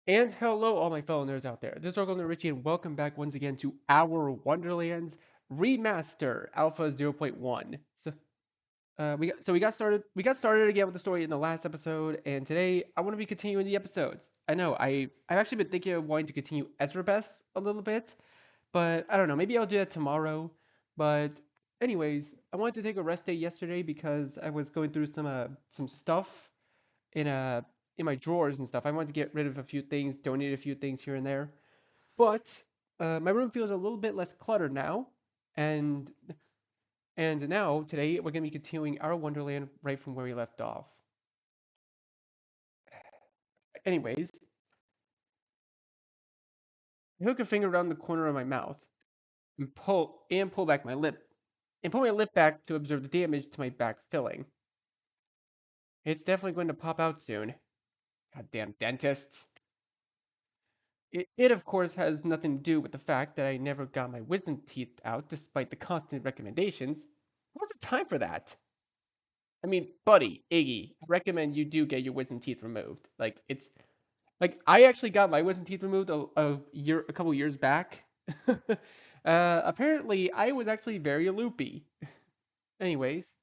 And hello, all my fellow nerds out there. This is Oracle Nerd Richie, and welcome back once again to our Wonderland's Remaster Alpha 0.1. We got started again with the story in the last episode, and today I want to be continuing the episodes. I know I've actually been thinking of wanting to continue Ezra Beth a little bit, but I don't know. Maybe I'll do that tomorrow. But anyways, I wanted to take a rest day yesterday because I was going through some stuff in a in my drawers and stuff. I wanted to get rid of a few things, donate a few things here and there. But my room feels a little bit less cluttered now, and now today we're gonna be continuing our Wonderland right from where we left off. Anyways, I hook a finger around the corner of my mouth and pull back my lip and pull my lip back to observe the damage to my back filling. It's definitely going to pop out soon. Goddamn dentists. It, of course, has nothing to do with the fact that I never got my wisdom teeth out despite the constant recommendations. What's the time for that? I mean, buddy, Iggy, I recommend you do get your wisdom teeth removed. I actually got my wisdom teeth removed a couple years back. Apparently, I was actually very loopy. Anyways,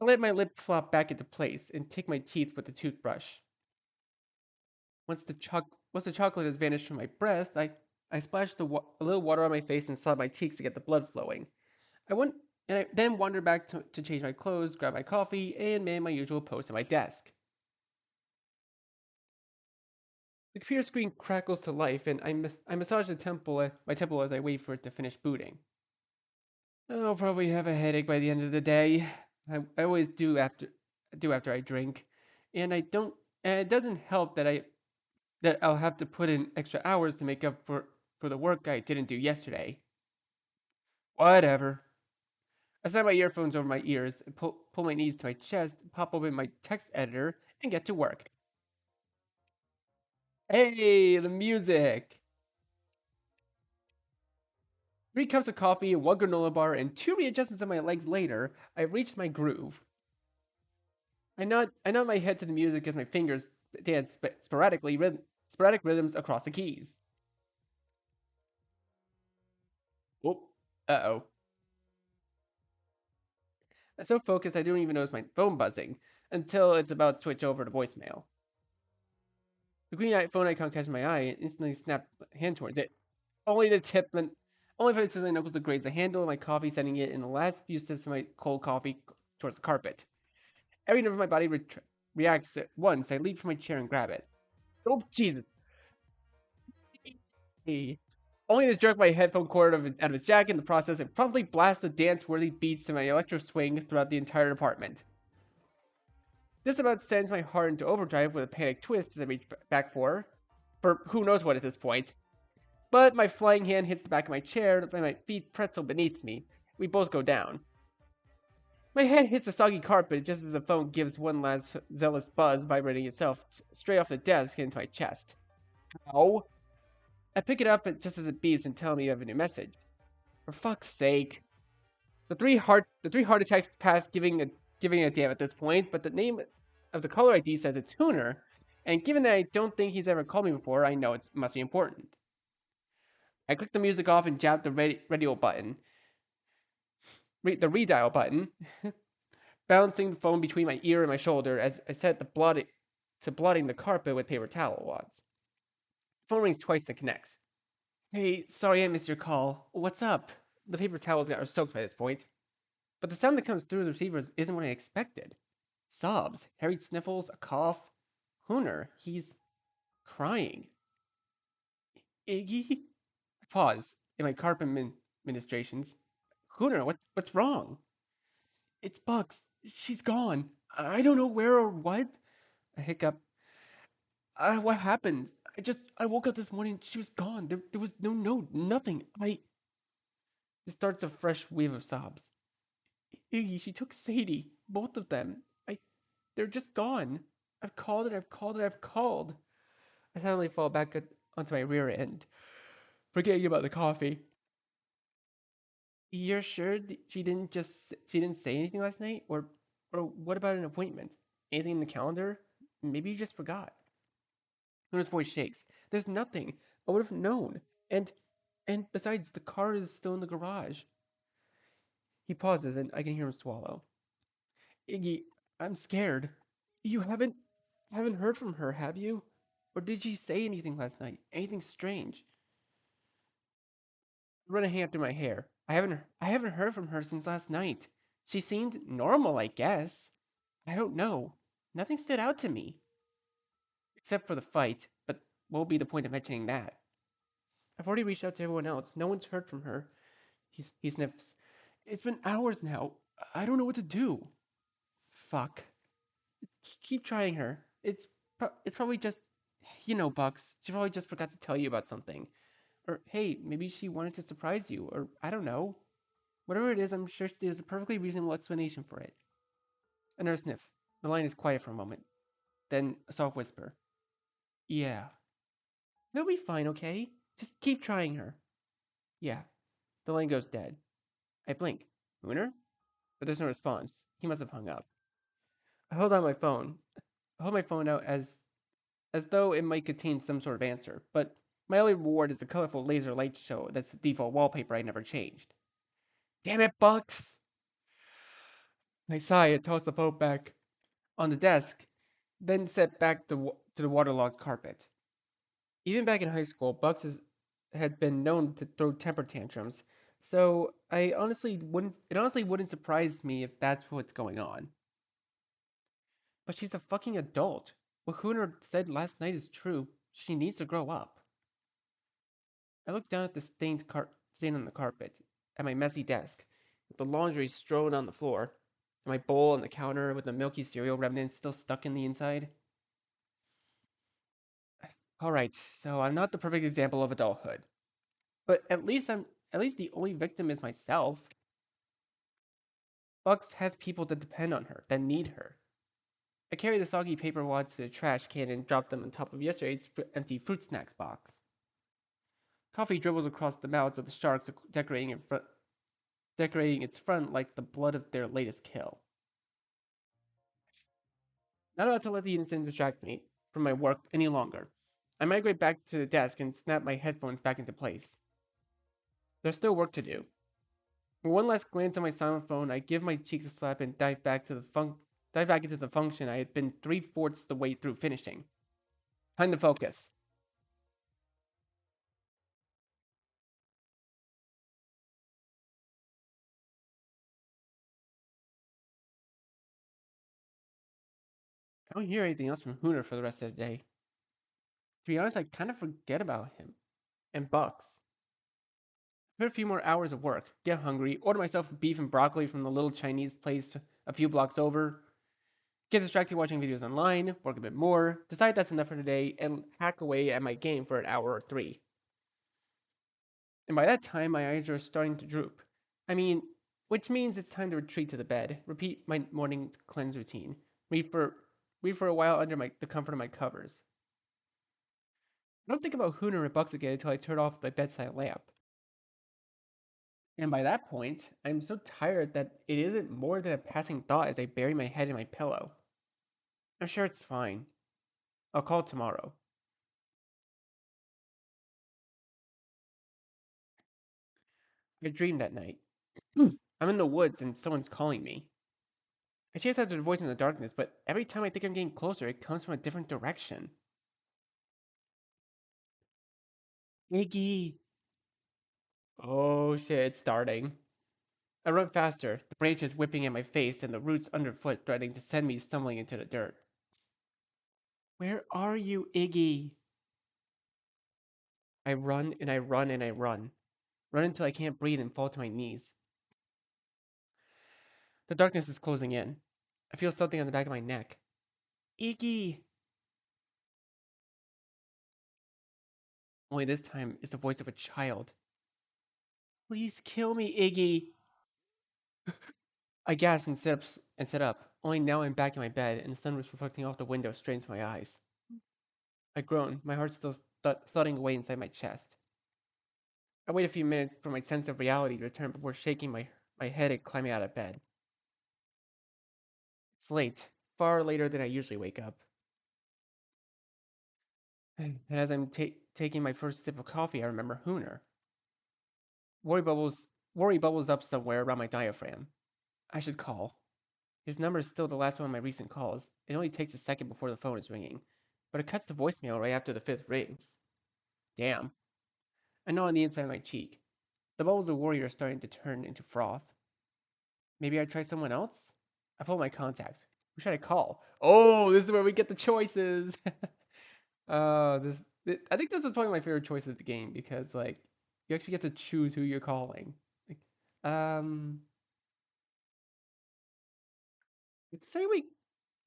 I let my lip flop back into place and take my teeth with the toothbrush. Once the chocolate has vanished from my breath, I splashed a little water on my face and slapped my cheeks to get the blood flowing. I then wandered back to change my clothes, grab my coffee, and man my usual post at my desk. The computer screen crackles to life, and I massage my temple as I wait for it to finish booting. I'll probably have a headache by the end of the day. I always do after I drink, and I don't. And it doesn't help that I'll have to put in extra hours to make up for the work I didn't do yesterday. Whatever. I slide my earphones over my ears, and pull my knees to my chest, pop open my text editor, and get to work. Hey, the music! 3 cups of coffee, one granola bar, and 2 readjustments of my legs later, I reached my groove. I nod my head to the music as my fingers dance sporadic rhythms across the keys. Whoop. Uh-oh. I'm so focused I don't even notice my phone buzzing until it's about to switch over to voicemail. The green phone icon catches my eye and instantly snap my hand towards it. Only the tip and only for the tip of my knuckles to graze the handle of my coffee, sending it in the last few sips of my cold coffee towards the carpet. Every nerve of my body reacts at once. I leap from my chair and grab it. Oh, Jesus. Only to jerk my headphone cord out of its jacket in the process and promptly blast the dance-worthy beats to my electro swing throughout the entire apartment. This about sends my heart into overdrive with a panic twist as I reach back for who knows what at this point. But my flying hand hits the back of my chair and my feet pretzel beneath me. We both go down. My head hits the soggy carpet just as the phone gives one last zealous buzz, vibrating itself straight off the desk into my chest. Ow! I pick it up just as it beeps and tells me you have a new message. For fuck's sake. The three heart attacks past giving a damn at this point, but the name of the caller ID says it's Hooner, and given that I don't think he's ever called me before, I know it must be important. I click the music off and jab the radio button, the redial button, balancing the phone between my ear and my shoulder as I set blotting the carpet with paper towel wads. The phone rings twice and connects. Hey, sorry I missed your call. What's up? The paper towels got soaked by this point. But the sound that comes through the receivers isn't what I expected. Sobs, harried sniffles, a cough. Hooner, he's crying. Iggy? I pause in my carpet ministrations. Hooner, what's wrong? It's Bugs. She's gone. I don't know where or what. I hiccup. What happened? I woke up this morning. She was gone. There was no note, nothing. It starts a fresh wave of sobs. Iggy, she took Sadie. Both of them. They're just gone. I've called and I've called and I've called. I suddenly fall back onto my rear end, forgetting about the coffee. You're sure she didn't say anything last night, or what about an appointment? Anything in the calendar? Maybe you just forgot. Hunter's voice shakes. There's nothing. I would have known. And and besides, the car is still in the garage. He pauses and I can hear him swallow. Iggy, I'm scared. You haven't heard from her, have you? Or did she say anything last night? Anything strange? I run a hand through my hair. I haven't heard from her since last night. She seemed normal, I guess. I don't know. Nothing stood out to me. Except for the fight, but what will be the point of mentioning that? I've already reached out to everyone else. No one's heard from her. He sniffs. It's been hours now. I don't know what to do. Fuck. Keep trying her. It's probably just, Bucks. She probably just forgot to tell you about something. Or hey, maybe she wanted to surprise you. Or I don't know. Whatever it is, I'm sure there's a perfectly reasonable explanation for it. Another sniff. The line is quiet for a moment. Then a soft whisper. Yeah. They'll be fine, okay? Just keep trying her. Yeah. The line goes dead. I blink. Mooner? But there's no response. He must have hung up. I hold out my phone. I hold my phone out as though it might contain some sort of answer, but my only reward is a colorful laser light show that's the default wallpaper I never changed. Damn it, Bucks! I sigh and toss the phone back on the desk, then set back to the waterlogged carpet. Even back in high school, had been known to throw temper tantrums, so it honestly wouldn't surprise me if that's what's going on. But she's a fucking adult. What Hooner said last night is true. She needs to grow up. I look down at the stain on the carpet, at my messy desk, with the laundry strewn on the floor, and my bowl on the counter with the milky cereal remnants still stuck in the inside. Alright, so I'm not the perfect example of adulthood. But at least the only victim is myself. Bucks has people that depend on her, that need her. I carry the soggy paper wads to the trash can and drop them on top of yesterday's empty fruit snacks box. Coffee dribbles across the mouths of the sharks, decorating its front like the blood of their latest kill. Not about to let the incident distract me from my work any longer. I migrate back to the desk and snap my headphones back into place. There's still work to do. With one last glance at my silent phone, I give my cheeks a slap and dive back into the function I had been three-fourths the way through finishing. Time to focus. I don't hear anything else from Hooner for the rest of the day. To be honest, I kind of forget about him. And Bucks. Put a few more hours of work, get hungry, order myself beef and broccoli from the little Chinese place a few blocks over, get distracted watching videos online, work a bit more, decide that's enough for today, and hack away at my game for an hour or three. And by that time, my eyes are starting to droop. I mean, which means it's time to retreat to the bed, repeat my morning cleanse routine, read for read for a while under the comfort of my covers. I don't think about Hooner and Bucks again until I turn off my bedside lamp. And by that point, I'm so tired that it isn't more than a passing thought as I bury my head in my pillow. I'm sure it's fine. I'll call tomorrow. I dreamed that night. I'm in the woods and someone's calling me. I chase after the voice in the darkness, but every time I think I'm getting closer, it comes from a different direction. Iggy! Oh shit, it's starting. I run faster, the branches whipping at my face and the roots underfoot threatening to send me stumbling into the dirt. Where are you, Iggy? I run and I run and I run. Run until I can't breathe and fall to my knees. The darkness is closing in. I feel something on the back of my neck. Iggy! Only this time it's the voice of a child. Please kill me, Iggy! I gasp and sit up. Only now I'm back in my bed and the sun was reflecting off the window straight into my eyes. I groan, my heart still thudding away inside my chest. I wait a few minutes for my sense of reality to return before shaking my head and climbing out of bed. It's late, far later than I usually wake up. And as I'm taking my first sip of coffee, I remember Hooner. Worry bubbles, worry bubbles up somewhere around my diaphragm. I should call. His number is still the last one of my recent calls. It only takes a second before the phone is ringing, but it cuts to voicemail right after the fifth ring. Damn. I know on the inside of my cheek. The bubbles of worry are starting to turn into froth. Maybe I try someone else? I pull my contacts. Who should I call? Oh, this is where we get the choices. I think this was probably my favorite choice of the game because like you actually get to choose who you're calling. Like, um, let's say we.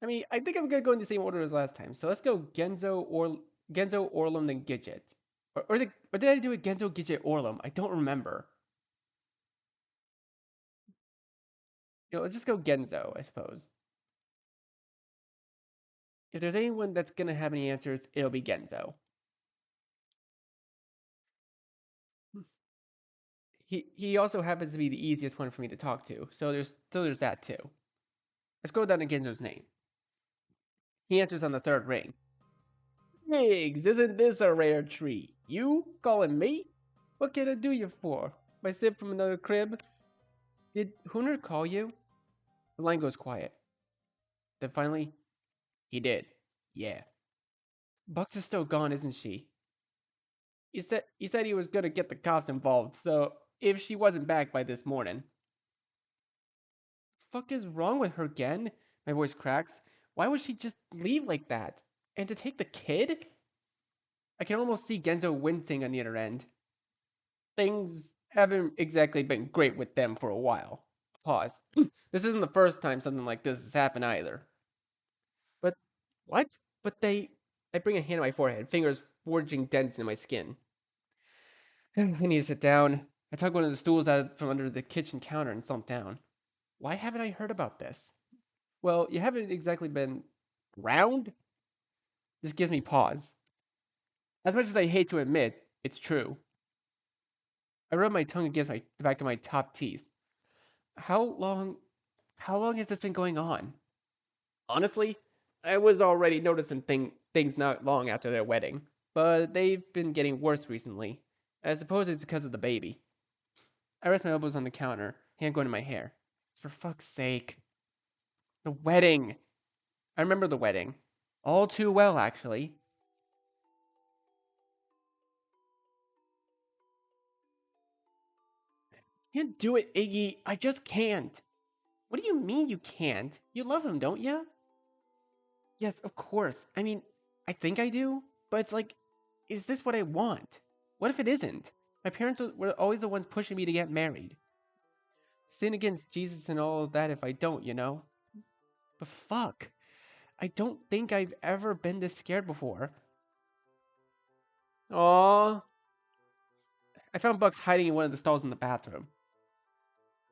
I mean, I think I'm gonna go in the same order as last time. So let's go Genzo, Orlum, then Gidget. Or did I do it Genzo, Gidget, Orlum? I don't remember. Let's just go Genzo, I suppose. If there's anyone that's gonna have any answers, it'll be Genzo. He also happens to be the easiest one for me to talk to, so there's that too. Let's go down to Genzo's name. He answers on the third ring. Eggs, isn't this a rare treat? You calling me? What can I do you for? My sip from another crib? Did Hooner call you? The line goes quiet. Then finally, he did. Yeah. Bucks is still gone, isn't she? He said he was gonna get the cops involved, so if she wasn't back by this morning. Fuck is wrong with her again? My voice cracks. Why would she just leave like that? And to take the kid? I can almost see Genzo wincing on the other end. Things haven't exactly been great with them for a while. Pause. This isn't the first time something like this has happened either. But what? But they. I bring a hand to my forehead, fingers forging dents in my skin. I need to sit down. I tug one of the stools out from under the kitchen counter and slump down. Why haven't I heard about this? Well, you haven't exactly been round? This gives me pause. As much as I hate to admit, it's true. I rub my tongue against the back of my top teeth. How long how long has this been going on? Honestly, I was already noticing things not long after their wedding, but they've been getting worse recently. I suppose it's because of the baby. I rest my elbows on the counter, hand going to my hair. For fuck's sake. The wedding. I remember the wedding. All too well, actually. Can't do it, Iggy. I just can't. What do you mean you can't? You love him, don't you? Yes, of course. I mean, I think I do, but it's like, is this what I want? What if it isn't? My parents were always the ones pushing me to get married. Sin against Jesus and all of that if I don't, you know? But fuck, I don't think I've ever been this scared before. Aww. I found Bucks hiding in one of the stalls in the bathroom.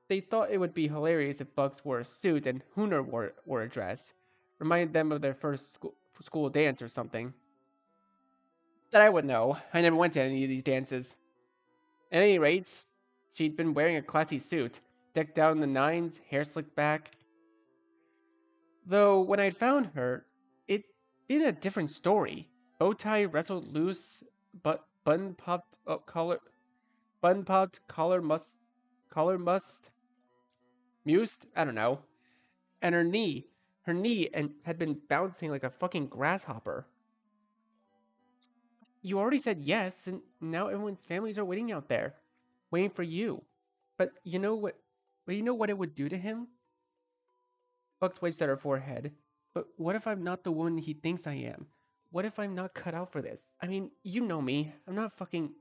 They thought it would be hilarious if Bucks wore a suit and Hooner wore a dress. Reminded them of their first school dance or something. That I would know. I never went to any of these dances. At any rate, she'd been wearing a classy suit, decked out in the nines, hair slicked back. Though when I'd found her, it'd been a different story. Bow tie wrestled loose, but bun popped collar must mused. I don't know. And her knee, and had been bouncing like a fucking grasshopper. You already said yes, and now everyone's families are waiting out there, waiting for you. But you know what? But you know what it would do to him? Bucks wipes at her forehead. But what if I'm not the woman he thinks I am? What if I'm not cut out for this? I mean, you know me. I'm not fucking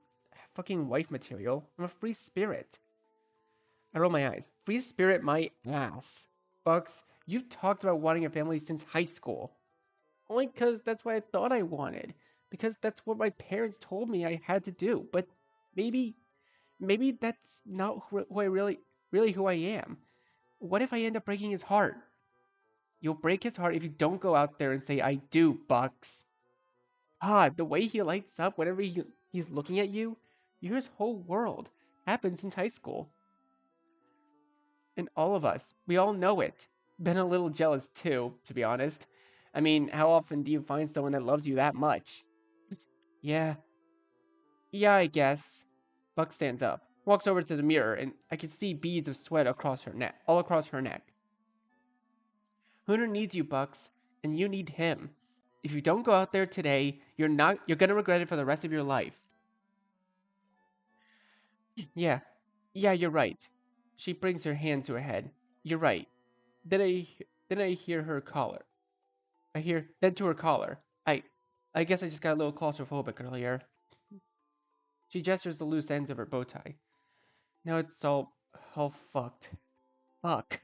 wife material. I'm a free spirit. I roll my eyes. Free spirit my ass. Bucks, you've talked about wanting a family since high school. Only because that's what I thought I wanted. Because that's what my parents told me I had to do. But maybe, maybe that's not who I really who I am. What if I end up breaking his heart? You'll break his heart if you don't go out there and say, I do, Bucks. The way he lights up whenever he's looking at you, you're his whole world. Happened since high school. And all of us, we all know it. Been a little jealous too, to be honest. I mean, how often do you find someone that loves you that much? Yeah, yeah, I guess. Buck stands up, walks over to the mirror, and I can see beads of sweat across her neck, all across her neck. Hunter needs you, Bucks, and you need him. If you don't go out there today, you're gonna regret it for the rest of your life. Yeah, yeah, you're right. She brings her hand to her head. You're right. Then I hear her collar. I hear then to her collar. I guess I just got a little claustrophobic earlier. She gestures the loose ends of her bow tie. Now it's all fucked. Fuck.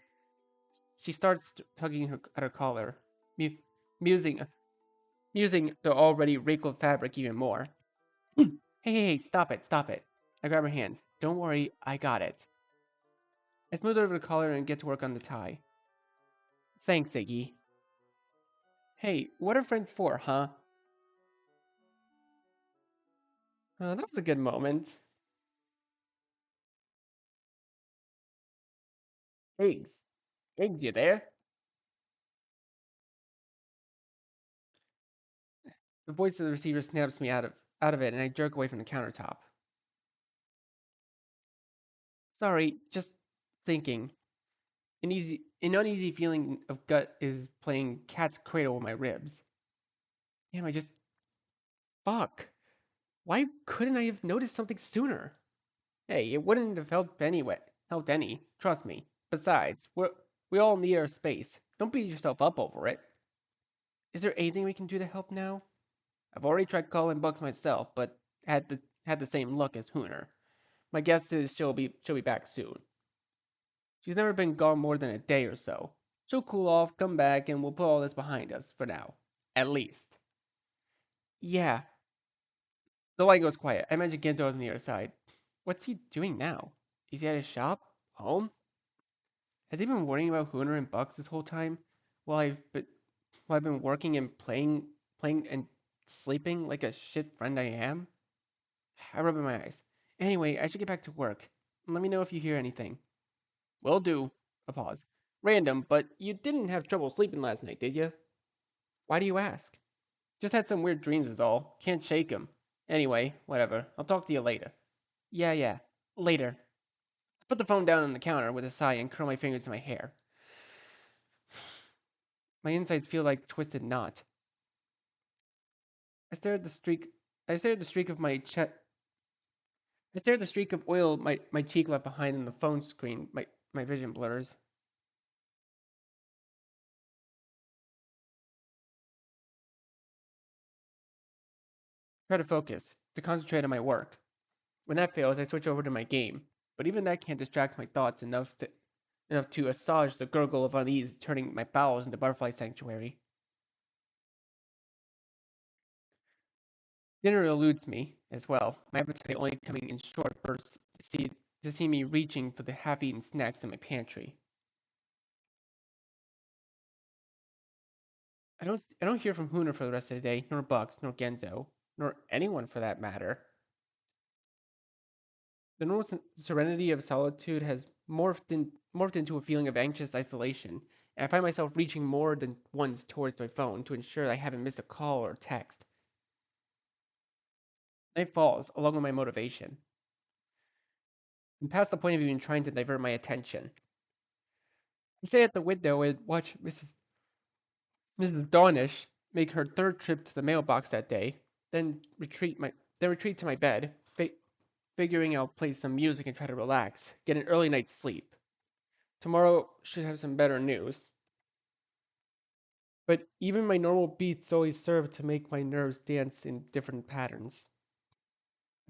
She starts tugging at her collar, mu- musing musing the already wrinkled fabric even more. Hey, stop it, stop it. I grab her hands. Don't worry, I got it. I smooth over the collar and get to work on the tie. Thanks, Iggy. Hey, what are friends for, huh? That was a good moment. Eggs. Eggs, you there? The voice of the receiver snaps me out of it, and I jerk away from the countertop. Sorry, just thinking. An uneasy feeling of gut is playing cat's cradle with my ribs. Damn, I just fuck. Why couldn't I have noticed something sooner? Hey, it wouldn't have helped anyway. Helped any. Trust me. Besides, we all need our space. Don't beat yourself up over it. Is there anything we can do to help now? I've already tried calling Bugs myself, but had the same luck as Hooner. My guess is she'll be back soon. She's never been gone more than a day or so. She'll cool off, come back, and we'll put all this behind us for now. At least. Yeah. The line goes quiet. I imagine Genzo's on the other side. What's he doing now? Is he at his shop? Home? Has he been worrying about Hooner and Bucks this whole time? While I've been working and playing and sleeping like a shit friend I am? I rub in my eyes. Anyway, I should get back to work. Let me know if you hear anything. Will do. A pause. Random, but you didn't have trouble sleeping last night, did you? Why do you ask? Just had some weird dreams is all. Can't shake 'em. Anyway, whatever. I'll talk to you later. Yeah, yeah. Later. I put the phone down on the counter with a sigh and curl my fingers in my hair. My insides feel like a twisted knot. I stare at the streak. I stare at the streak of my I stare at the streak of oil my cheek left behind in the phone screen. My vision blurs. Try to focus, to concentrate on my work. When that fails, I switch over to my game. But even that can't distract my thoughts enough to assuage the gurgle of unease turning my bowels into butterfly sanctuary. Dinner eludes me, as well, my appetite only coming in short bursts to see me reaching for the half-eaten snacks in my pantry. I don't hear from Hooner for the rest of the day, nor Bucks, nor Genzo, nor anyone for that matter. The normal serenity of solitude has morphed into a feeling of anxious isolation, and I find myself reaching more than once towards my phone to ensure I haven't missed a call or text. Night falls, along with my motivation. I'm past the point of even trying to divert my attention. I stay at the window and watch Mrs. Dawnish make her third trip to the mailbox that day, then retreat to my bed, figuring I'll play some music and try to relax, get an early night's sleep. Tomorrow should have some better news. But even my normal beats always serve to make my nerves dance in different patterns.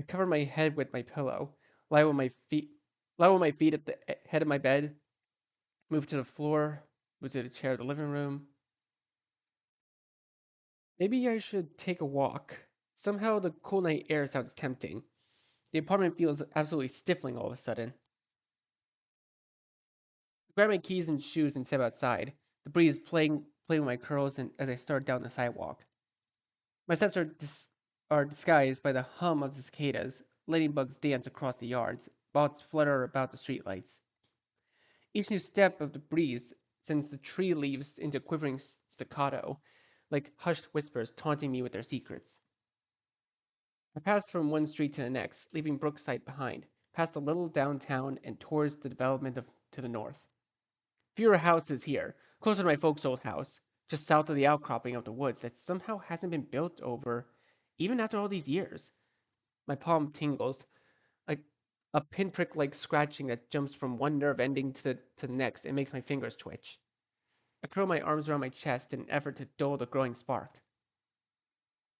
I cover my head with my pillow, lie with my feet lie with my feet at the head of my bed, move to the floor, move to the chair of the living room. Maybe I should take a walk. Somehow the cool night air sounds tempting. The apartment feels absolutely stifling all of a sudden. I grab my keys and shoes and step outside, the breeze playing with my curls and as I start down the sidewalk. My steps are disguised by the hum of the cicadas, letting bugs dance across the yards, moths flutter about the streetlights. Each new step of the breeze sends the tree leaves into quivering staccato, like hushed whispers taunting me with their secrets. I passed from one street to the next, leaving Brookside behind, past the little downtown and towards the development of to the north. Fewer houses here, closer to my folks' old house, just south of the outcropping of the woods that somehow hasn't been built over, even after all these years. My palm tingles, like a pinprick like scratching that jumps from one nerve ending to the next and makes my fingers twitch. I curl my arms around my chest in an effort to dull the growing spark.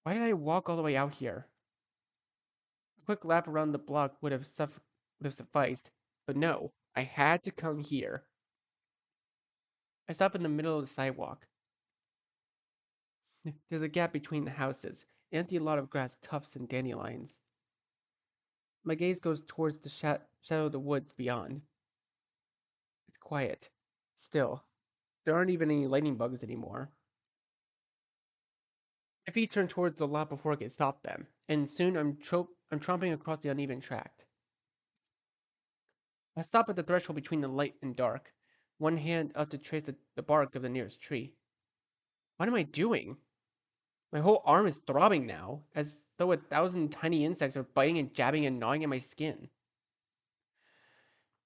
Why did I walk all the way out here? A quick lap around the block would have sufficed, but no, I had to come here. I stop in the middle of the sidewalk. There's a gap between the houses, an empty lot of grass tufts and dandelions. My gaze goes towards the shadow of the woods beyond. It's quiet. Still. There aren't even any lightning bugs anymore. My feet turn towards the lot before I can stop them, and soon I'm tromping across the uneven track. I stop at the threshold between the light and dark, one hand up to trace the bark of the nearest tree. What am I doing? My whole arm is throbbing now, as though 1,000 tiny insects are biting and jabbing and gnawing at my skin.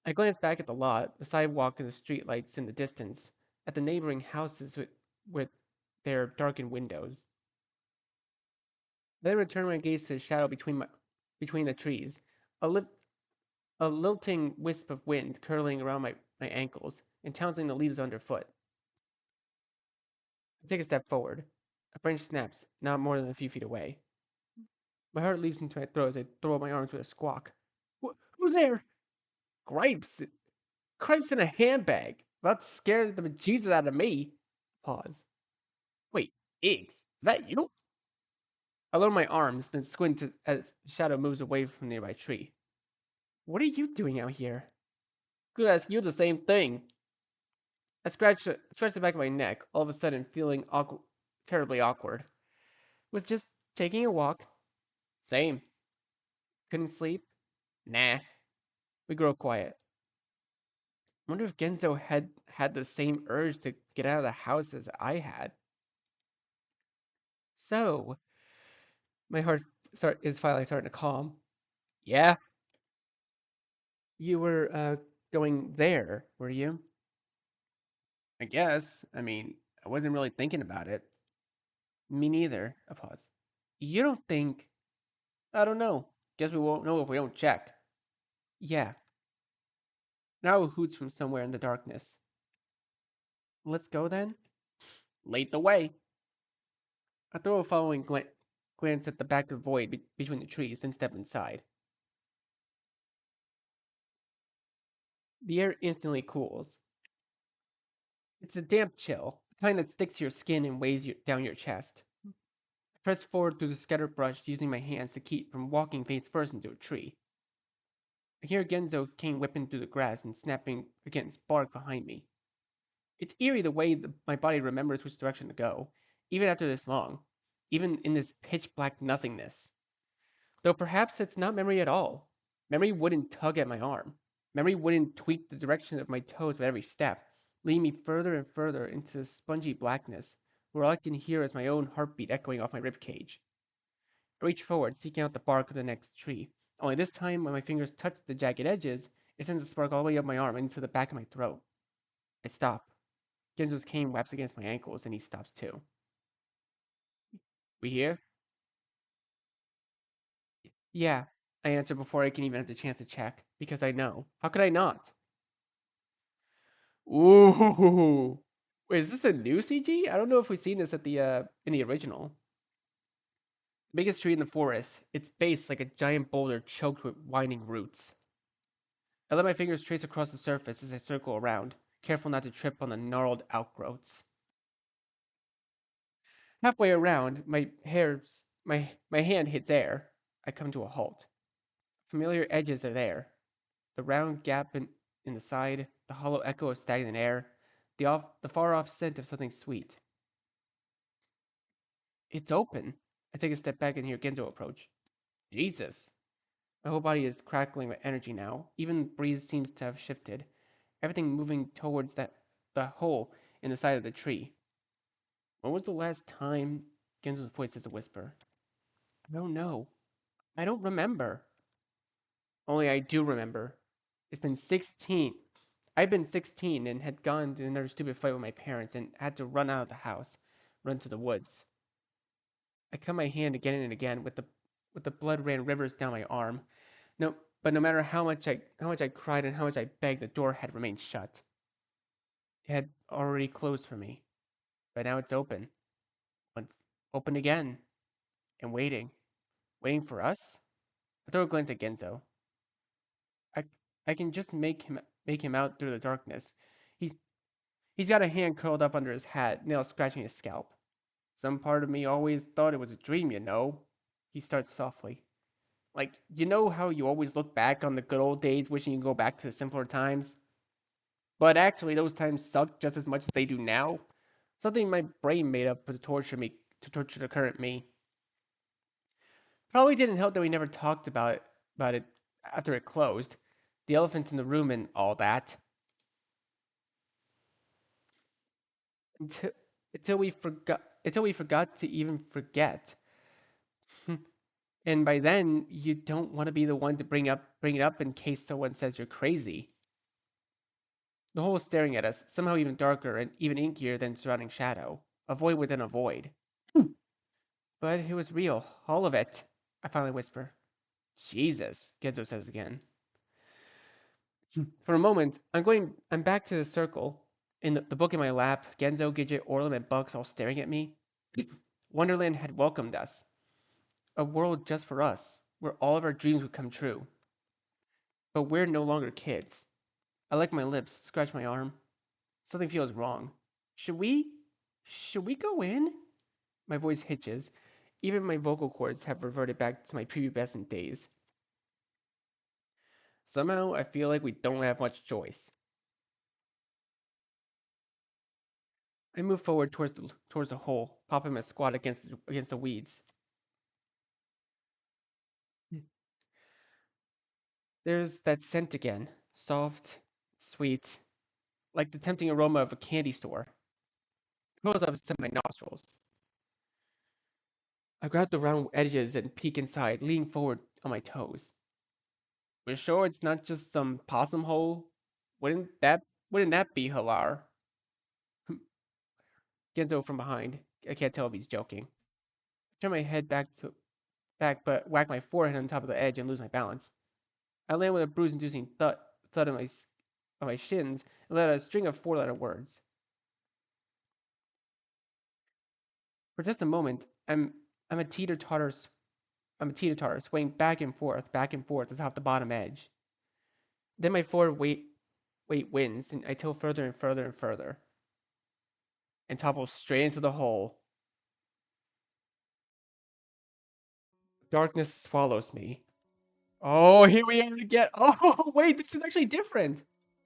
I glance back at the lot, the sidewalk and the street lights in the distance, at the neighboring houses with their darkened windows. Then return my gaze to the shadow between the trees, a, li- a lilting wisp of wind curling around my ankles and townsing the leaves underfoot. I take a step forward. A branch snaps, not more than a few feet away. My heart leaps into my throat as I throw up my arms with a squawk. Who's there? Gripes! Cripes in a handbag! About scared the bejesus out of me. Pause. Wait, Iggs, is that you? I lower my arms, then squint as Shadow moves away from the nearby tree. What are you doing out here? Could ask you the same thing. I scratch the back of my neck, all of a sudden feeling terribly awkward. Was just taking a walk. Same. Couldn't sleep? Nah. We grow quiet. Wonder if Genzo had the same urge to get out of the house as I had. So, my heart is finally starting to calm. Yeah, you were going there, were you? I guess. I mean, I wasn't really thinking about it. Me neither. A pause. You don't think? I don't know. Guess we won't know if we don't check. Yeah. Now hoots from somewhere in the darkness. Let's go then. Lead the way. I throw a following glance at the back of the void between the trees, then step inside. The air instantly cools. It's a damp chill, the kind that sticks to your skin and weighs down your chest. I press forward through the scattered brush, using my hands to keep from walking face first into a tree. I hear Genzo's cane whipping through the grass and snapping against bark behind me. It's eerie the way my body remembers which direction to go, even after this long, even in this pitch black nothingness. Though perhaps it's not memory at all. Memory wouldn't tug at my arm. Memory wouldn't tweak the direction of my toes with every step, leading me further and further into the spongy blackness, where all I can hear is my own heartbeat echoing off my rib cage. I reach forward, seeking out the bark of the next tree. Only this time, when my fingers touch the jagged edges, it sends a spark all the way up my arm and into the back of my throat. I stop. Genzo's cane whaps against my ankles, and he stops too. We here? Yeah, I answer before I can even have the chance to check, because I know. How could I not? Ooh. Wait, is this a new CG? I don't know if we've seen this at the in the original. The biggest tree in the forest, its base like a giant boulder choked with winding roots. I let my fingers trace across the surface as I circle around, careful not to trip on the gnarled outgrowths. Halfway around, my hand hits air. I come to a halt. Familiar edges are there. The round gap in the side, the hollow echo of stagnant air, the far off scent of something sweet. It's open. I take a step back and hear Genzo approach. Jesus. My whole body is crackling with energy now. Even the breeze seems to have shifted. Everything moving towards the hole in the side of the tree. When was the last time? Genzo's voice is a whisper. I don't know. I don't remember. Only I do remember. It's been 16. I've been 16 and had gone to another stupid fight with my parents and had to run out of the house, run to the woods. I cut my hand again and again with the blood ran rivers down my arm. No, but no matter how much I cried and how much I begged, the door had remained shut. It had already closed for me, but now it's open. Once open again and waiting, waiting for us. I throw a glance at Genzo. I I can just make him out through the darkness. He's he's got a hand curled up under his hat, nails scratching his scalp. Some part of me always thought it was a dream, you know. He starts softly. Like, you know how you always look back on the good old days wishing you could go back to the simpler times? But actually, those times suck just as much as they do now. Something my brain made up to torture the current me. Probably didn't help that we never talked about it after it closed. The elephant in the room and all that. Until, until we forgot to even forget. And by then, you don't want to be the one to bring it up in case someone says you're crazy. The hole is staring at us, somehow even darker and even inkier than surrounding shadow. A void within a void. But it was real, all of it. I finally whisper. Jesus, Genzo says again. For a moment, I'm back to the circle. In the book in my lap, Genzo, Gidget, Orlin, and Bugs all staring at me. Wonderland had welcomed us. A world just for us, where all of our dreams would come true. But we're no longer kids. I lick my lips, scratch my arm. Something feels wrong. Should we? Should we go in? My voice hitches. Even my vocal cords have reverted back to my prepubescent days. Somehow, I feel like we don't have much choice. I move forward towards the hole, popping my squat against the weeds. There's that scent again, soft, sweet, like the tempting aroma of a candy store. It rolls up to my nostrils. I grab the round edges and peek inside, leaning forward on my toes. We're sure it's not just some possum hole? Wouldn't that be hilar? Genzo from behind. I can't tell if he's joking. I turn my head back, but whack my forehead on top of the edge and lose my balance. I land with a bruise-inducing thud on my shins and let out a string of four-letter words. For just a moment, I'm a teeter-totter, swaying back and forth atop the bottom edge. Then my forward weight wins, and I tilt further and further and further, and topple straight into the hole. Darkness swallows me. Oh, here we are again. Oh, wait, this is actually different.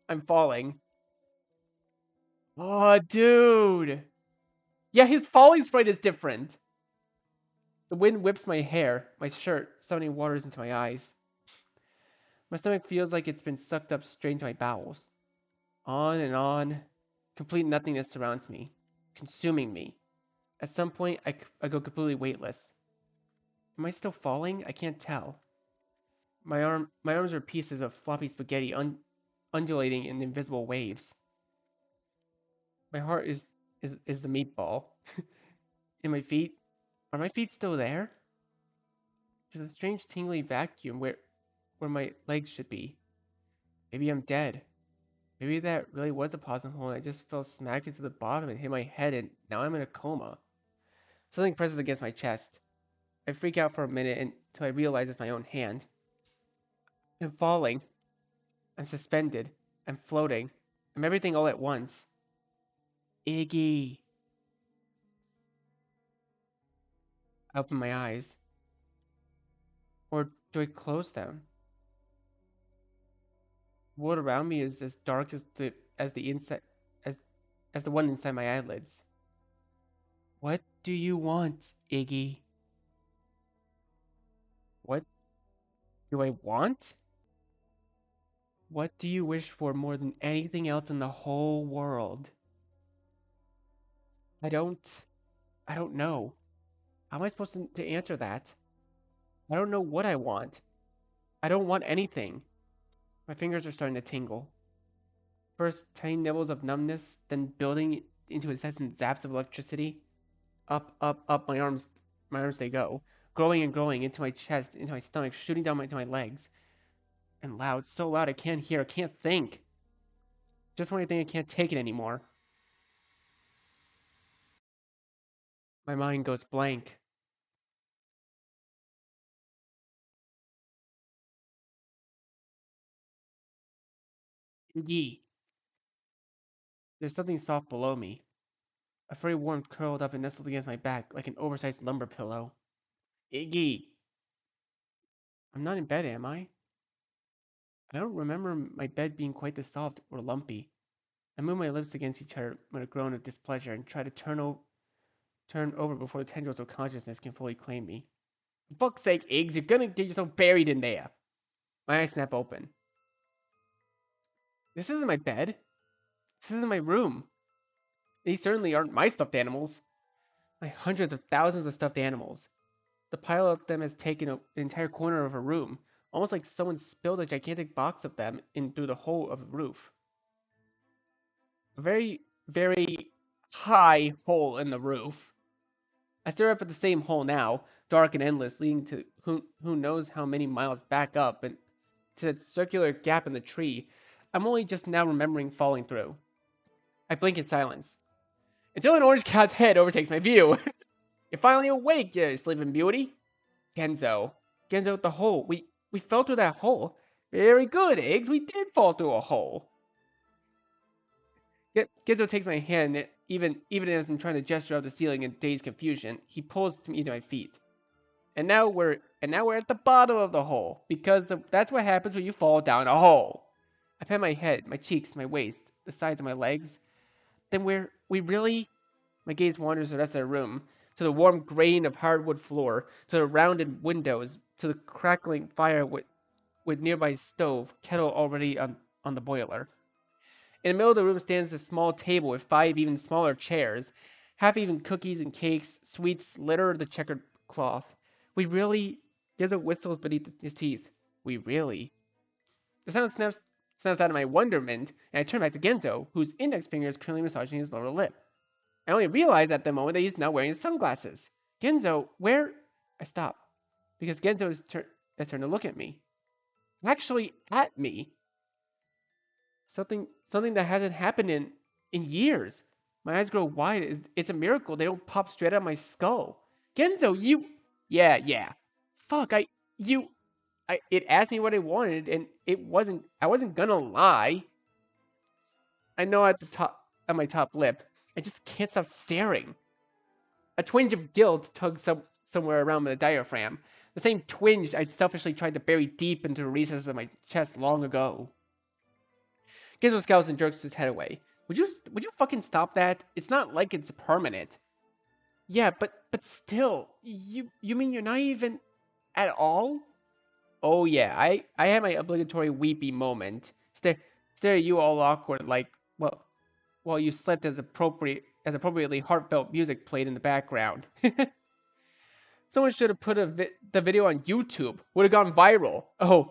I'm falling. Oh, dude. Yeah, his falling sprite is different. The wind whips my hair, my shirt, summoning waters into my eyes. My stomach feels like it's been sucked up straight into my bowels. On and on. Complete nothingness surrounds me, consuming me. At some point, I go completely weightless. Am I still falling? I can't tell. My arms are pieces of floppy spaghetti undulating in invisible waves. My heart is the meatball. And my feet, are my feet still there? There's a strange tingly vacuum where my legs should be. Maybe I'm dead. Maybe that really was a possum hole and I just fell smack into the bottom and hit my head and now I'm in a coma. Something presses against my chest. I freak out for a minute until I realize it's my own hand. I'm falling. I'm suspended. I'm floating. I'm everything all at once. Iggy. I open my eyes. Or do I close them? The world around me is as dark as the inside as as the one inside my eyelids. What do you want, Iggy? What do I want? What do you wish for more than anything else in the whole world? I don't I don't know. How am I supposed to answer that? I don't know what I want. I don't want anything. My fingers are starting to tingle. First, tiny nibbles of numbness, then building into incessant zaps of electricity. Up, up, up, my arms they go, growing and growing into my chest, into my stomach, shooting down into my legs. And loud, so loud I can't hear, I can't think. Just when I think I can't take it anymore, my mind goes blank. Yee. There's something soft below me. A furry worm curled up and nestled against my back like an oversized lumber pillow. Iggy! I'm not in bed, am I? I don't remember my bed being quite this soft or lumpy. I move my lips against each other with a groan of displeasure and try to turn over before the tendrils of consciousness can fully claim me. For fuck's sake, Iggs, you're gonna get yourself buried in there. My eyes snap open. This isn't my bed. This isn't my room. These certainly aren't my stuffed animals. My hundreds of thousands of stuffed animals. The pile of them has taken an entire corner of a room, almost like someone spilled a gigantic box of them in through the hole of the roof. A very, very high hole in the roof. I stare up at the same hole now, dark and endless, leading to who knows how many miles back up and to that circular gap in the tree. I'm only just now remembering falling through. I blink in silence. Until an orange cat's head overtakes my view. You're finally awake, you sleeping beauty. Genzo. Genzo with the hole. We fell through that hole. Very good, Eggs. We did fall through a hole. Genzo takes my hand, even as I'm trying to gesture up the ceiling in dazed confusion. He pulls me to my feet. And now we're at the bottom of the hole, because that's what happens when you fall down a hole. I pat my head, my cheeks, my waist, the sides of my legs. Then we really? My gaze wanders the rest of the room, to the warm grain of hardwood floor, to the rounded windows, to the crackling fire with nearby stove, kettle already on the boiler. In the middle of the room stands a small table with 5 even smaller chairs. Half-even cookies and cakes, sweets litter the checkered cloth. We really? There's a whistles beneath his teeth. We really? The sound snaps out of my wonderment, and I turn back to Genzo, whose index finger is currently massaging his lower lip. I only realize at the moment that he's not wearing his sunglasses. Genzo, where? I stop, because Genzo has turned to look at me. Actually, at me. Something that hasn't happened in years. My eyes grow wide. It's a miracle they don't pop straight out of my skull. Genzo, you... Yeah. Fuck, it asked me what I wanted, and I wasn't gonna lie. I know at my top lip. I just can't stop staring. A twinge of guilt tugs somewhere around the diaphragm. The same twinge I'd selfishly tried to bury deep into the recesses of my chest long ago. Genzo scowls and jerks his head away. Would you fucking stop that? It's not like it's permanent. Yeah, but still, you mean you're not even at all? Oh yeah, I had my obligatory weepy moment. Stare at you all awkward like, well, while you slept as appropriately heartfelt music played in the background. Someone should have put the video on YouTube. Would have gone viral. Oh,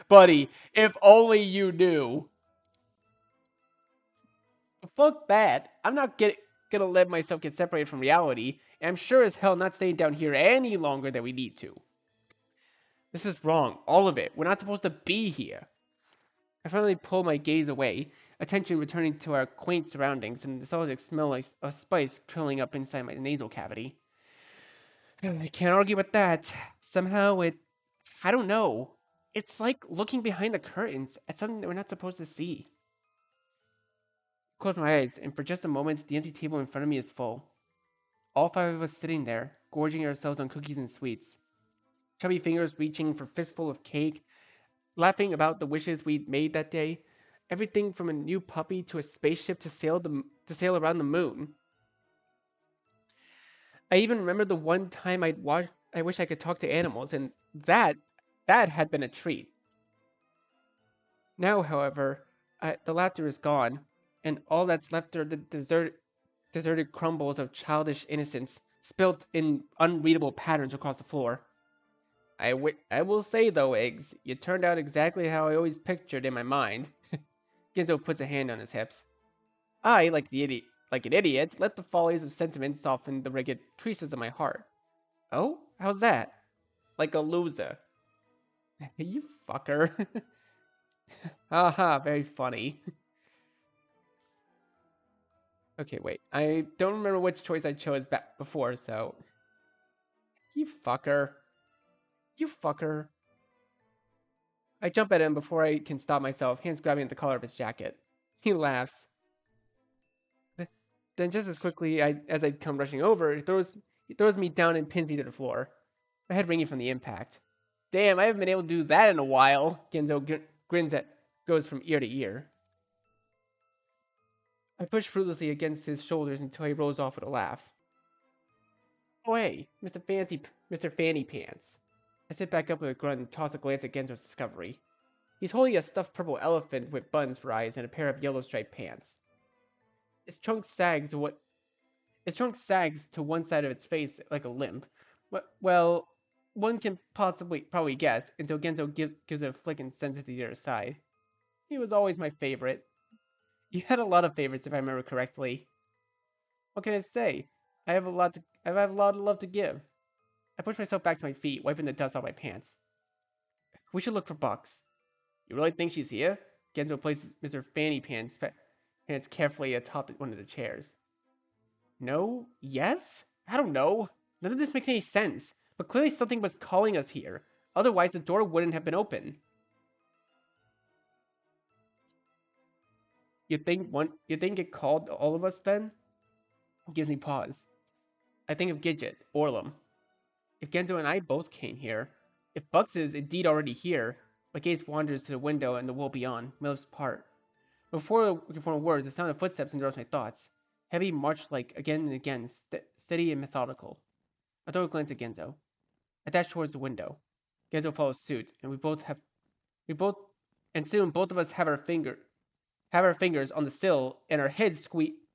buddy, if only you knew. Fuck that. I'm not gonna let myself get separated from reality, and I'm sure as hell not staying down here any longer than we need to. This is wrong, all of it. We're not supposed to be here. I finally pull my gaze away, attention returning to our quaint surroundings and the nostalgic smell of spice curling up inside my nasal cavity. I can't argue with that. Somehow I don't know. It's like looking behind the curtains at something that we're not supposed to see. Close my eyes, and for just a moment, the empty table in front of me is full. All 5 of us sitting there, gorging ourselves on cookies and sweets. Chubby fingers reaching for fistful of cake, laughing about the wishes we'd made that day. Everything from a new puppy to a spaceship to sail around the moon. I even remember the one time I wish I could talk to animals, and that had been a treat. Now, however, the laughter is gone, and all that's left are the deserted crumbles of childish innocence, spilt in unreadable patterns across the floor. I will say though, Eggs, you turned out exactly how I always pictured in my mind. Ginzo puts a hand on his hips. I, like an idiot, let the follies of sentiment soften the rigid creases of my heart. Oh, how's that? Like a loser. You fucker. Haha, very funny. Okay, wait. I don't remember which choice I chose back before, so. You fucker. You fucker. I jump at him before I can stop myself, hands grabbing at the collar of his jacket. He laughs. Then just as quickly as I come rushing over, he throws me down and pins me to the floor. My head ringing from the impact. Damn, I haven't been able to do that in a while. Genzo grins at goes from ear to ear. I push fruitlessly against his shoulders until he rolls off with a laugh. Oh hey, Mr. Fanny Pants. I sit back up with a grunt and toss a glance at Genzo's discovery. He's holding a stuffed purple elephant with buttons for eyes and a pair of yellow striped pants. Its trunk sags to one side of its face like a limp. Well, one can probably guess until Genzo gives it a flick and sends it to the other side. He was always my favorite. You had a lot of favorites if I remember correctly. What can I say? I have a lot of love to give. I push myself back to my feet, wiping the dust off my pants. We should look for Bucks. You really think she's here? Genzo places Mr. Fanny Pants carefully atop one of the chairs. No? Yes? I don't know. None of this makes any sense. But clearly something was calling us here. Otherwise, the door wouldn't have been open. You think it called all of us then? It gives me pause. I think of Gidget, Orlum. If Genzo and I both came here, if Bucks is indeed already here, my gaze wanders to the window and the world beyond, my lips part. Before we can form words, the sound of footsteps interrupts my thoughts. Heavy, march-like, again and again, steady and methodical. I throw a glance at Genzo. I dash towards the window. Genzo follows suit, and soon both of us have our fingers on the sill and our heads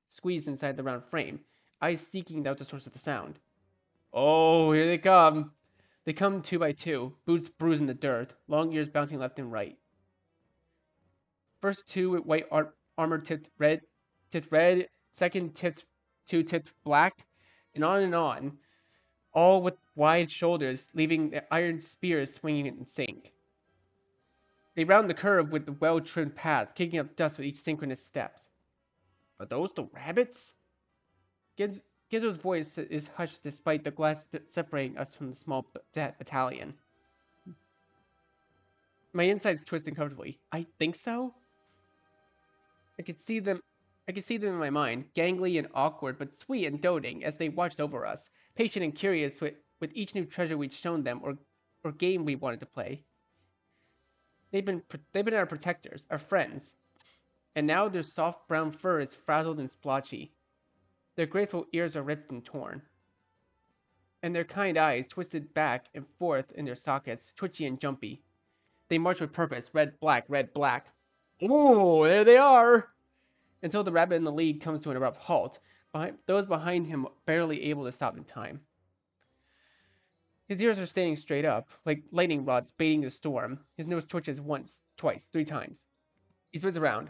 squeezed inside the round frame, eyes seeking out the source of the sound. Oh, here they come. They come 2 by 2, boots bruising the dirt, long ears bouncing left and right. First two with white armor tipped red, second two tipped black, and on, all with wide shoulders, leaving the iron spears swinging in sync. They round the curve with the well-trimmed path, kicking up dust with each synchronous steps. Are those the rabbits? Genzo's voice is hushed despite the glass separating us from the small battalion. My insides twist uncomfortably. I think so? I could see them in my mind, gangly and awkward, but sweet and doting as they watched over us, patient and curious with each new treasure we'd shown them or game we wanted to play. They've been our protectors, our friends. And now their soft brown fur is frazzled and splotchy. Their graceful ears are ripped and torn. And their kind eyes twisted back and forth in their sockets, twitchy and jumpy. They march with purpose, red, black, red, black. Oh, there they are! Until the rabbit in the lead comes to an abrupt halt, those behind him barely able to stop in time. His ears are standing straight up, like lightning rods baiting the storm. His nose twitches once, twice, 3 times. He spins around.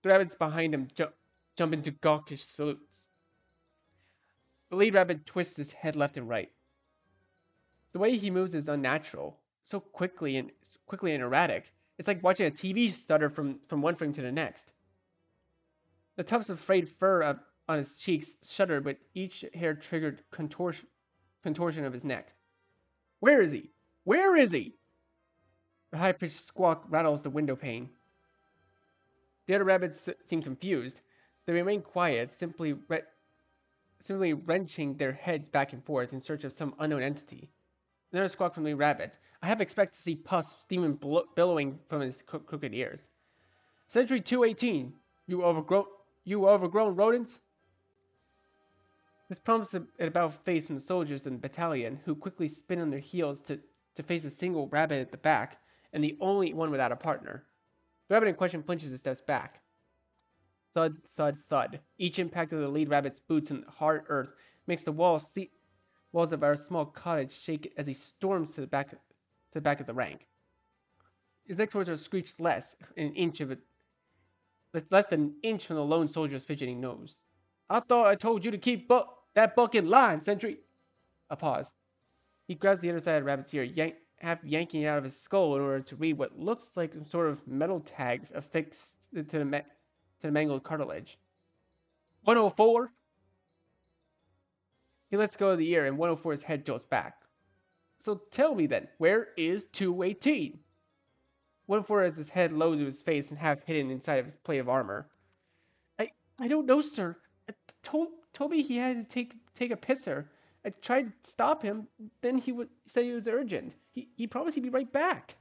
The rabbits behind him jump into gawkish salutes. The lead rabbit twists his head left and right. The way he moves is unnatural, so quickly and erratic. It's like watching a TV stutter from one frame to the next. The tufts of frayed fur on his cheeks shuddered with each hair-triggered contortion of his neck. Where is he? Where is he? The high-pitched squawk rattles the window pane. The other rabbits seem confused. They remain quiet, simply wrenching their heads back and forth in search of some unknown entity. Another squawk from the rabbit. I half expect to see puffs, steam and billowing from his crooked ears. Sentry 218, you overgrown rodents? This prompts an about face from the soldiers in the battalion, who quickly spin on their heels to face a single rabbit at the back, and the only one without a partner. The rabbit in question flinches and steps back. Thud, thud, thud. Each impact of the lead rabbit's boots in the hard earth makes the walls of our small cottage shake as he storms to the back the back of the rank. His next words are screeched less than an inch from the lone soldier's fidgeting nose. I thought I told you to keep that buck in line, sentry. A pause. He grabs the other side of the rabbit's ear, half yanking it out of his skull in order to read what looks like some sort of metal tag affixed to the mangled cartilage. 104? He lets go of the ear, and 104's head jolts back. So tell me then, where is 218? 104 has his head low to his face and half hidden inside of his plate of armor. I don't know, sir. Told me he had to take a pisser. I tried to stop him. Then he would say it was urgent. He promised he'd be right back.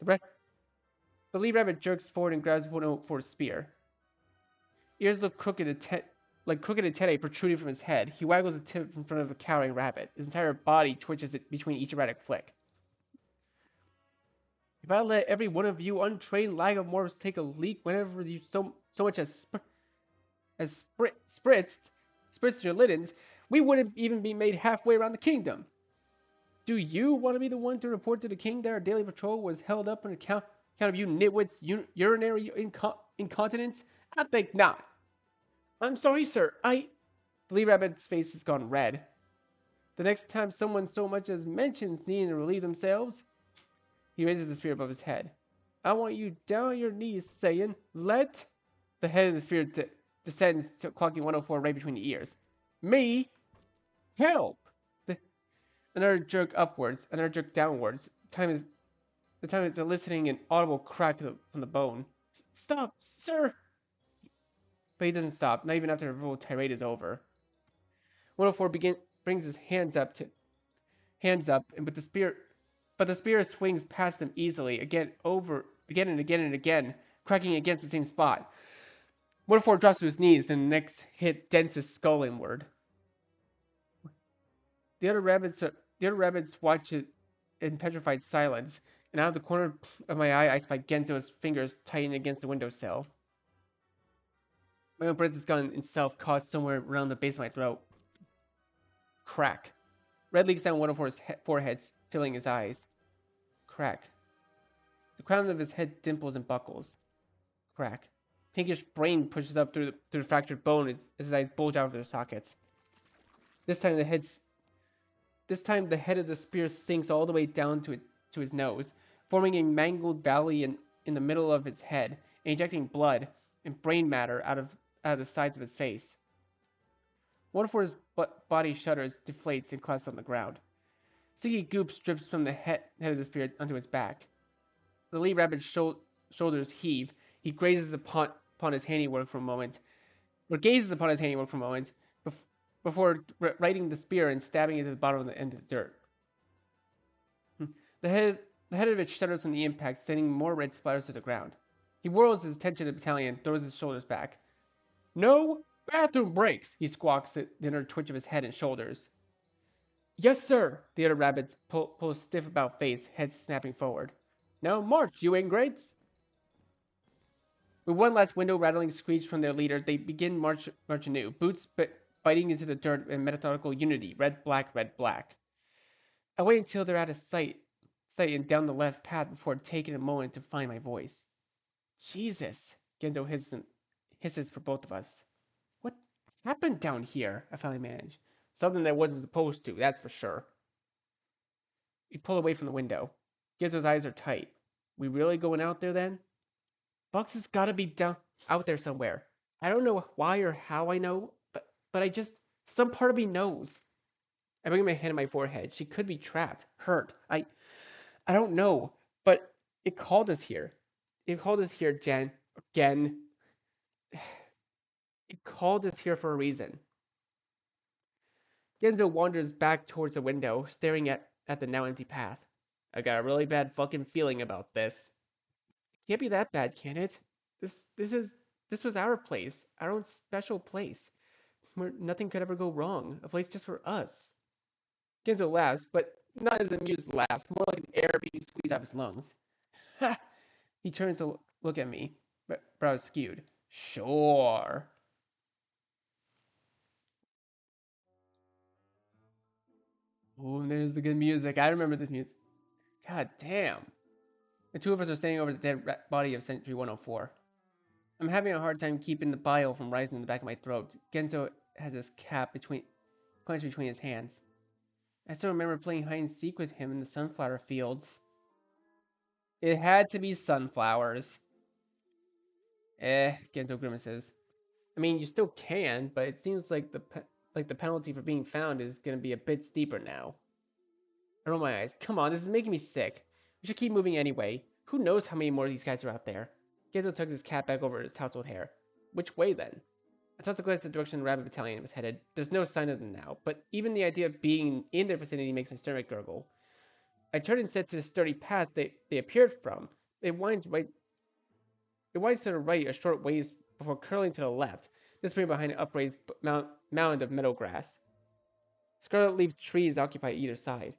The lead rabbit jerks forward and grabs 104's spear. Ears look like crooked antennae protruding from his head. He waggles the tip in front of a cowering rabbit. His entire body twitches it between each erratic flick. If I let every one of you untrained lagomorphs take a leak whenever you so much as spritzed your linens, we wouldn't even be made halfway around the kingdom. Do you want to be the one to report to the king that our daily patrol was held up on account of you nitwits' urinary incontinence? I think not. I'm sorry, sir. The lead rabbit's face has gone red. The next time someone so much as mentions needing to relieve themselves, he raises the spear above his head. I want you down on your knees saying, let... The head of the spear descends, clocking 104 right between the ears. Me? Help! Another jerk upwards, another jerk downwards. The time is eliciting an audible crack from the bone. Stop, sir! But he doesn't stop, not even after the verbal tirade is over. 104 brings his hands up, and but the spear swings past him easily, again and again, cracking against the same spot. 104 drops to his knees, then the next hit dents his skull inward. The other rabbits watch it in petrified silence, and out of the corner of my eye, I spy Genzo's fingers tighten against the windowsill. My own breath is gone itself, caught somewhere around the base of my throat. Crack. Red leaks down 104's forehead, filling his eyes. Crack. The crown of his head dimples and buckles. Crack. Pinkish brain pushes up through the fractured bone as his eyes bulge out of their sockets. This time the head of the spear sinks all the way down to his nose, forming a mangled valley in the middle of his head, and injecting blood and brain matter out of the sides of his face. 104's body shudders, deflates, and collapses on the ground. Sticky goop drips from the head of the spear onto his back. The lead rabbit's shoulders heave. He gazes upon his handiwork for a moment, before righting the spear and stabbing it to the bottom of the end of the dirt. The head of it shudders from the impact, sending more red splatters to the ground. He whirls his attention to the battalion, throws his shoulders back. No bathroom breaks, he squawks at the inner twitch of his head and shoulders. Yes, sir, the other rabbits pull a stiff about face, heads snapping forward. Now march, you ingrates! With one last window-rattling screech from their leader, they begin march anew, boots biting into the dirt in methodical unity, red, black, red, black. I wait until they're out of sight and down the left path before taking a moment to find my voice. Jesus, Gendo hisses for both of us. What happened down here? I finally managed. Something that wasn't supposed to, that's for sure. We pull away from the window. Genzo's eyes are tight. We really going out there then? Bugs has gotta be out there somewhere. I don't know why or how I know, but I just, some part of me knows. I bring my hand to my forehead. She could be trapped, hurt. I don't know, but it called us here. It called us here, Jen. Again. It called us here for a reason. Genzo wanders back towards the window, staring at the now empty path. I got a really bad fucking feeling about this. It can't be that bad, can it? This was our place, our own special place, where nothing could ever go wrong. A place just for us. Genzo laughs, but not as amused laugh, more like an air being squeezed out of his lungs. Ha! He turns to look at me, brows skewed. Sure. Oh, there's the good music. I remember this music. God damn. The two of us are standing over the dead body of Sentry 104. I'm having a hard time keeping the bile from rising in the back of my throat. Genzo has his cap clenched between his hands. I still remember playing hide and seek with him in the sunflower fields. It had to be sunflowers. Genzo grimaces. I mean, you still can, but it seems like the penalty for being found is going to be a bit steeper now. I roll my eyes. Come on, this is making me sick. We should keep moving anyway. Who knows how many more of these guys are out there? Genzo tugs his cap back over his tousled hair. Which way then? I tossed a glance at the direction the rabbit battalion was headed. There's no sign of them now, but even the idea of being in their vicinity makes my stomach gurgle. I turned instead to the sturdy path they appeared from. It winds to the right a short ways before curling to the left, disappearing behind an upraised mound of meadow grass. Scarlet-leaved trees occupy either side.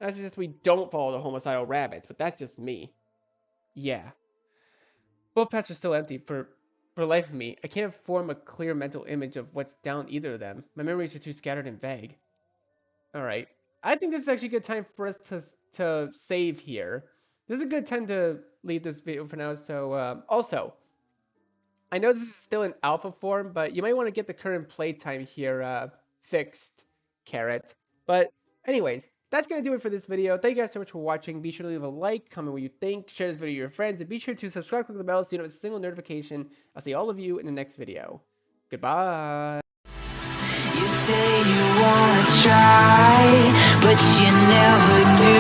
I suggest we don't follow the homicidal rabbits, but that's just me. Yeah. Both paths are still empty. For the life of me, I can't form a clear mental image of what's down either of them. My memories are too scattered and vague. Alright. I think this is actually a good time for us to save here. This is a good time to leave this video for now. So, also, I know this is still in alpha form, but you might want to get the current playtime here fixed, Carrot. But anyways, that's going to do it for this video. Thank you guys so much for watching. Be sure to leave a like, comment what you think, share this video with your friends, and be sure to subscribe, click the bell so you don't miss a single notification. I'll see all of you in the next video. Goodbye. You say you wanna try, but you never do.